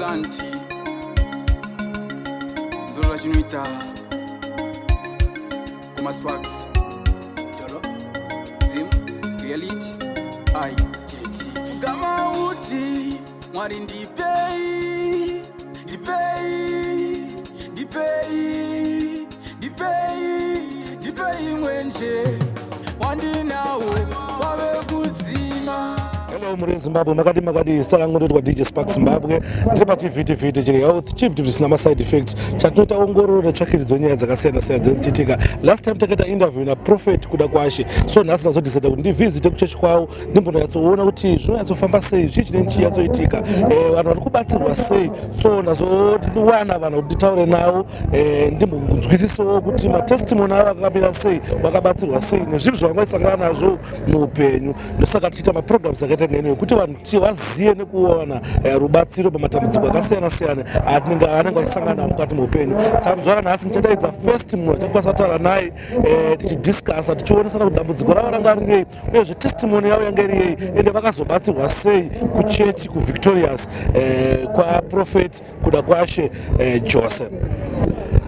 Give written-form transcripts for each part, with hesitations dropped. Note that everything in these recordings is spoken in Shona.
kanti Zola chinoita Kuma Sparks Dolo Zim Reality I JT Fugama uti Mwari ndipei Dipei mwenje Wandinawo Wawe kuzima Hello, muri Zimbabwe, makadi salangoto kwa DJ Spark Zimbabwe. Ndipa chivhiti chiri health, chivhiti zvisina ma side effects. Chatoita ongororo netsvakidzo nyaya dzakasiyana-siyana dzinochitika. Last time takaita interview na Prophet kuda kwashe. So nhasi ndazodecida kuti ndivhizite kuchechi kwawo ndimbonyatsoona kuti zvinonyatsofamba sei, chii chine chiyatsoitika. Vanhu vari kubatsirwa sei. So nazowana vanhu kuti nditaure navo, ndimbonzwisisawo kuti matestimony avo akamira sei, vakabatsirwa sei nezvinhu zvavangasangana nazvo muupenyu. Ndosaka tichiita maprograms akaita kuti vanhu vazive nekuona rubatsiro pamatambudziko akasiyana-siyana anenge achisangana mukati muupenyu. Saka zuva ranhasi ndichadaidza first munhu atakwanisa kutaura naye tichidiscasa tichionesana kuti dambudziko ravo ranga rirei uyezve testimony yavo yanga iri yei ende vakazobatsirwa sei kuchechi kuVictorious kwaProphet kuda kwashe Jose.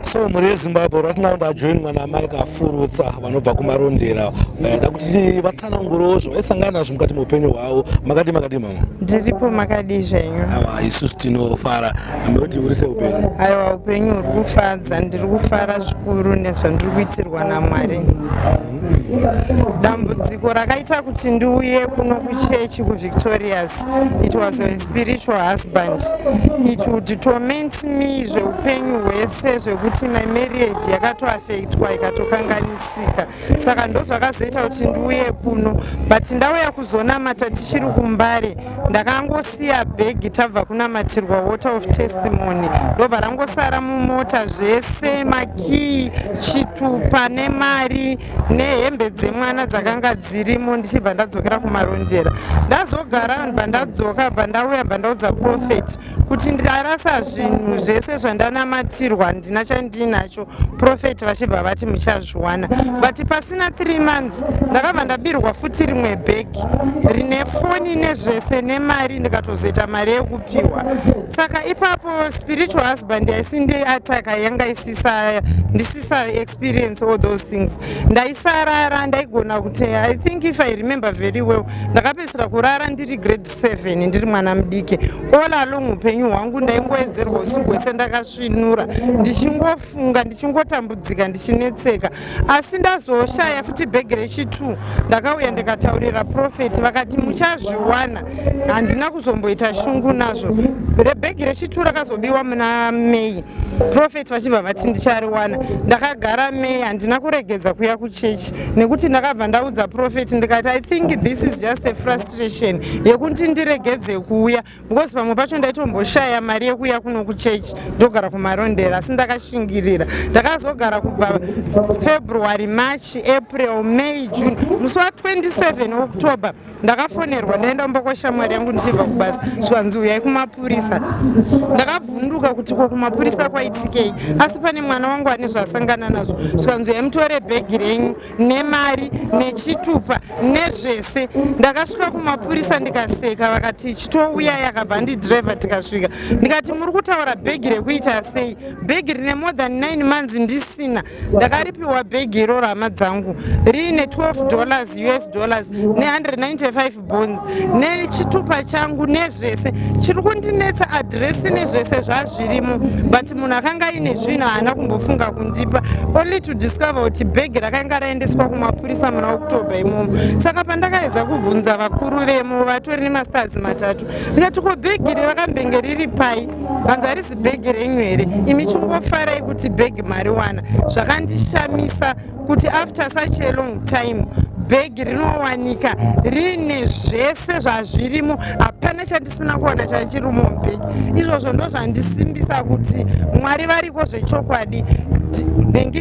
So muri Zimbabwe right now ndajoin mwana Amai Vakafurutsa vanobva kumarondera da kuti vatsanangurawo zvaisangana nazvo mukati muupenyu hwavo. Makadi mama ndiripo makadi zvenyu. Awa isusu tinofara kuti uri seupenyu. Aiwa upenyu huri kufadza, ndiri kufara zvikuru nezvandiri kuitirwa naMwari. Dambudziko rakaita kuti ndiuye kuno kuchechi kuVictorious, it was a spiritual husband. It would torment me zveupenyu hwese zvekuti my marriage yakatoaffectwa ikatokanganisika. Saka ndozvakazoita kuti ndiuye kuno, but ndauya kuzonamata tichiri kuMbare ndakangosiya bhegi tabva kunamatirwa water of testimony, ndobva rangosara mumota zvese, makii, chitupa nemari nehembe dzemwana dzakanga dzirimo ndichibva ndadzokera kumarondera. Ndazogara bandadzoka bandauya bandaudza Prophet kuti ndarasa zvinhu zvese zvandanamatirwa ndina chandinacho. Prophet vachibva vati muchazviwana, but pasina 3 months ndakabva ndabirwa futi rimwe bhegi rine foni nezvese nemari, ndikatozoita mari yekupiwa. Saka ipapo spiritual husband yaisindeiataka yanga ndisisa experience all those things. Ndaisarara ndaigona kuti I think if I remember very well ndakapedzisira kurara ndiri grade 7 ndiri mwana mudiki. All along upenyu hwangu ndaingoedzerwa usiku hwese ndakasvinura ndichingofunga ndichingotambudzika ndichinetseka. Asi ndazoshaya futi bhegi rechi2 ndakauya ndikataurira Prophet vakati muchazviwana, handina kuzomboita shungu nazvo. Bhegi rechi2 rakazobiwa muna May, Prophet vachibva vati ndichariwana. Ndakagara May, handina kuregedza kuya kuchechi nekuti ndakabva ndaudza Prophet ndikati I think this is just a frustration yekuti ndiregedze kuuya because pamwe pacho ndaitomboshaya mari yekuya kuno kuchechi ndogara kumarondera. Asi ndakashingirira, ndakazogara kubva February, March, April, May, June. Musi wa27 October ndakafonerwa ndaenda mbokosha mari yangu ndichibva kubasa zvanzi uyai kumapurisa. Ndakavhunduka kuti ko kumapurisa kwaitikei, asi pane mwana wangu ane zvasangana nazvo. Zvanzi uyai mutore bhegi renyu nemari nechitupa nezvese. Ndakasvika kumapurisa ndikaseka, vakati chitouya yakabva ndidhiraivha tikasvika. Ndikati muri kutaura bhegi rekuita sei? Bhegi rine more than 9 months ndisina. Ndakaripiwa bhegi iroro hama dzangu riine $12 US dollars ne195 bonds nechitupa changu nezvese. Chiri kundinetsa adresi nezvese zvazvirimo, but munhu akanga ine zvinhu haana kumbofunga kundipa, only to discover kuti bhegi rakanga raendeswa kumapurisa muna October imomo. Saka pandakaedza kubvunza vakuru vemo vatori nemasters 3 ndikati ko bhegi rakambenge riri pai? Hanzi harisi bhegi renyu here, imi chingofarai kuti bhegi mariwana. Zvakandishamisa kuti after such a long time bhegi rinowanika rine zvese zvazvirimo, hapana chandisina kuwana chachirimo mubhegi. Izvozvo ndo zvandisimbisa kuti Mwari variko zvechokwadi.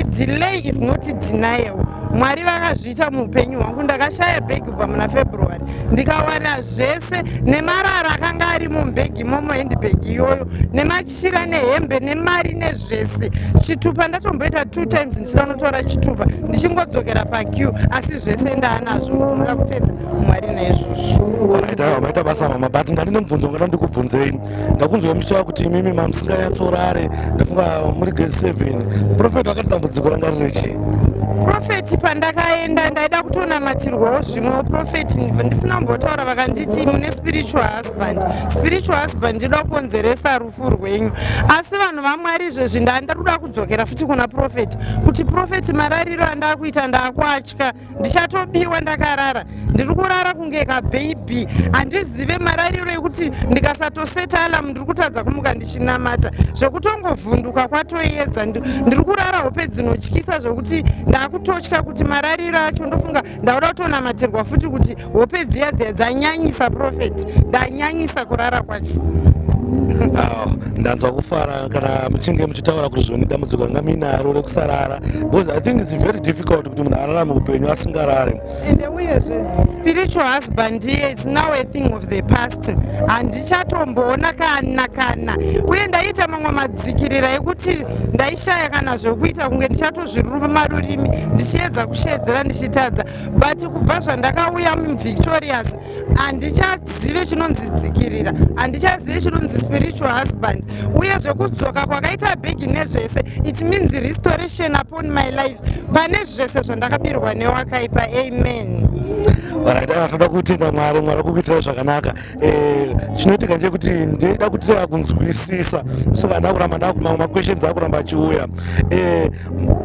Delay is not denial. Mwari vakazviita muupenyu hwangu. Ndakashaya bhegi kubva muna February ndikawana zvese nemarara akanga ari mubhegi imomo handbag iyoyo nemachira nehembe nemari nezvese. Chitupa ndatomboita 2 times ndichida notora chitupa ndichingodzokera paqueue, asi zvese ndaanazvo. Ndinoda kutenda Mwari naizvozvo. Alright, maita basa mama, but ngatine mubvunzo ngada ndikubvunzei. Ndakunzwa muchitaura kuti imimi musinganyatsorare, ndafunga muri grade 7. Prophet akati dambudziko ranga riri chii? Prophet pandakaenda ndaida kutonamatirwawo zvimwe prophet ndisina kumbotaura vakanditi mune spiritual husband. Spiritual husband inoda kukonzeresa rufu rwenyu, asi vanhu vamwari izvezvi ndandaruda kudzokera futi kuna prophet kuti prophet marariro andakuita ndakwatya, ndichatobiwa ndakarara, ndiri kurara kunge kabheibhi, handizive marariro ekuti ndikasatoseta alamu ndiri kutadza kumuka ndichinamata, zvekutongovhunduka kwatoedza, ndiri kurara hope dzinotyisa zvokuti ndakutotya kuti marariro acho ndofunga ndauda kutonamatirwa futi kuti hope dziya dzanyanyisa prophet, ndanyanyisa kurara kwacho. Ndanzwa kufara kana muchinge muchitaura kuti zvoni dambudziko ranga minaro rekusarara, because I think it's very difficult kuti munhu ararame upenyu asingarare. Ende uyezve spiritual husband is now a thing of the past, handichatomboona kana uye ndaita mamwe madzikirira ekuti ndaishaya kana zvokuita kunge ndichatozviruma rurimi ndichiedza kushedzera ndichitadza, but kubva zvandakauya muvictorious handichazive chinonzi dzikirira, handichazive chinonzi spiritual husband, uye zvekudzoka kwakaita bhegi nezvese it means restoration upon my life pane zvese zvandakabirwa newakaipa. Amen. Alright, toda kutenda Mwari, Mwari kukuitira zvakanaka. Chinoitika ndechekuti ndinoda kuti kunzwisisa, saka ndakuramba ndakumama questions akuramba achiuya.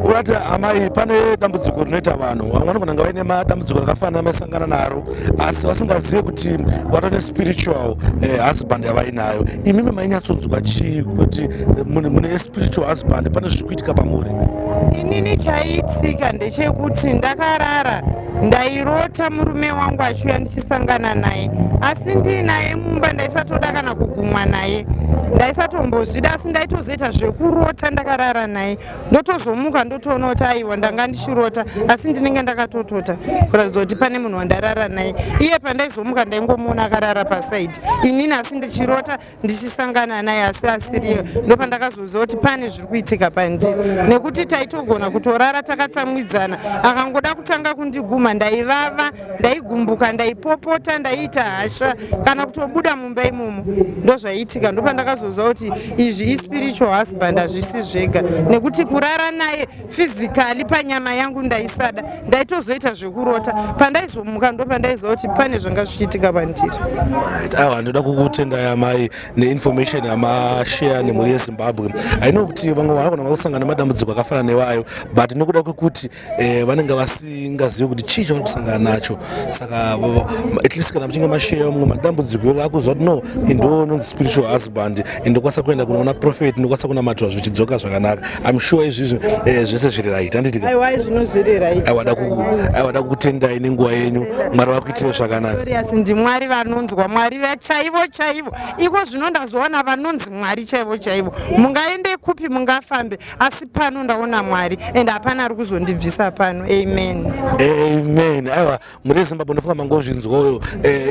Urati amai, pane dambudziko rinoita vanhu vamwe vanogona kunge vaine madambudziko akafanana amaisangana naro asi vasingazive kuti vatone spiritual husband yavainayo. Imimi mainyatsonzwa chii kuti mune spiritual husband pane zviri kuitika pamuri? Inini chaiitika ndechekuti ndakarara ndairota murume wangu achiuya ndichisangana naye, asi ndiinaye mumba ndaisatoda kana kugumwa naye, ndaisatombozvida, asi ndaitozoita zvekurota ndakarara naye, ndotozomuka ndotoona kuti aiwa ndanga ndichirota asi ndinenge ndakatotota kuratidza kuti pane munhu wandarara naye. Iye pandaizomuka ndaingomuona akarara pasaidi, inini asi ndichirota ndichisangana naye asi asiriyo. Ndopandakazoziva kuti pane zviri kuitika pandiri, nekuti taitogona kutorara takatsamwidzana, akangoda kutanga kundiguma ndaivava, ndaigumbuka, ndaipopota, ndaiita hasha kana kutobuda mumba imomo. Ndozvaiitika, ndopandakazoziva kuti izvi ispiritual husband hazvisi zvega, nekuti kurara naye physically panyama yangu ndaisada, ndaitozoita zvekurota. Pandaizomuka ndopandaiziva kuti pane zvanga zvichiitika pandiri. Alright, ndoda kukutendai amai neinformation yamashare nemhuri yeZimbabwe. I know kuti vamwe vanogona kusangana nemadambudziko akafanana newayo, but nokuda kwekuti vanenge vasingazivi kuti chii chavari kusangana nacho, saka at least kana muchinge mashare mumwe madambudziko akuziva kuti no, indononzi spiritual husband, indokwanisa kuenda kunoona prophet, ndokwanisa kunamatirwa zvichidzoka zvakanaka. I'm sure izvizvi zvese zviri right, handiti? Aiwa, zvino zviri right. Aiwada kukutendai nenguva yenyu, Mwari vakuitire zvakanaka. Ndimwari vanonzwa, Mwari chaivo chaivo, iko zvino ndazoona vanonzi Mwari chaivo chaivo. Mungaende kupi mungafambe, asi pano ndaona Mwari ende hapana ari kuzondibvisa pano. Amen. Amen. Aiwa, muri Zimbabwe ndofunga mangozvinzwayo,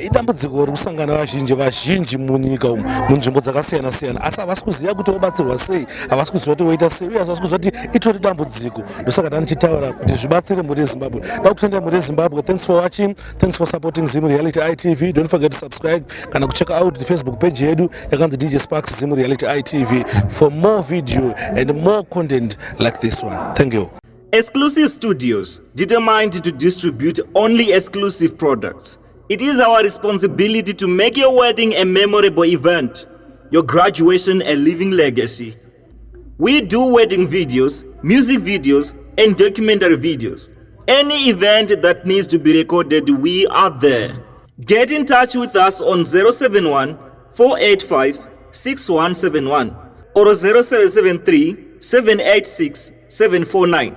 idambudziko rikusangana vazhinji munyika umu, munzvimbo dzakasiyana siyana, asi havasi kuziva kuti vobatsirwa sei, havasi kuziva kuti voita sei, uye havasi kuziva kuti itori dambudziko. Ndosaka ndanichitaura kuti zvibatsire muri Zimbabwe. Ndoda kutendai muri Zimbabwe. Thanks for watching, thanks for supporting Zim Reality ITV. Don't forget to subscribe kana kucheck out the Facebook page yedu yakanzi DJ Sparks Zim Reality ITV for more video and more content like this one. Thank you. Exclusive Studios, determined to distribute only exclusive products. It is our responsibility to make your wedding a memorable event, your graduation a living legacy. We do wedding videos, music videos, and documentary videos. Any event that needs to be recorded, we are there. Get in touch with us on 071 485 6171 or 0773 786 749.